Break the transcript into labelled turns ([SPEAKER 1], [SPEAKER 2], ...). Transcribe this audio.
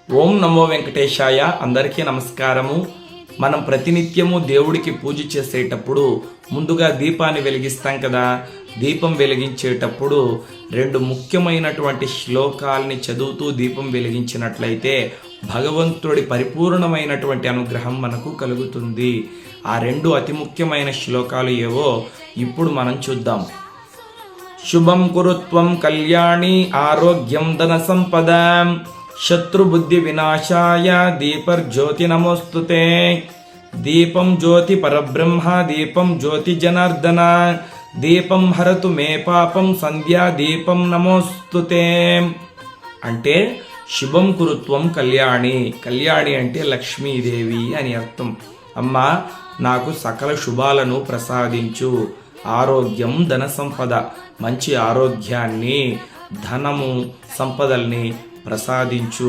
[SPEAKER 1] ఓం నమో వెంకటేశాయ. అందరికీ నమస్కారము. మనం ప్రతినిత్యము దేవుడికి పూజ చేసేటప్పుడు ముందుగా దీపాన్ని వెలిగిస్తాం కదా. దీపం వెలిగించేటప్పుడు 2 ముఖ్యమైనటువంటి శ్లోకాల్ని చదువుతూ దీపం వెలిగించినట్లయితే భగవంతుడి పరిపూర్ణమైనటువంటి అనుగ్రహం మనకు కలుగుతుంది. ఆ 2 అతి ముఖ్యమైన శ్లోకాలు ఏవో ఇప్పుడు మనం చూద్దాం. శుభం కురుత్వం కళ్యాణి ఆరోగ్యం ధన సంపద శత్రుబుద్ధి వినాశాయ దీపర్జ్యోతి నమోస్తుతే. దీపం జ్యోతి పరబ్రహ్మ దీపం జ్యోతి జనార్దన దీపం హరతు మే పాపం సంధ్యా దీపం నమోస్తుతే. అంటే శుభం కురుత్వం కళ్యాణి. కళ్యాణి అంటే లక్ష్మీదేవి అని అర్థం. అమ్మా, నాకు సకల శుభాలను ప్రసాదించు. ఆరోగ్యం ధన సంపద, మంచి ఆరోగ్యాన్ని ధనము సంపదల్ని ప్రసాదించు.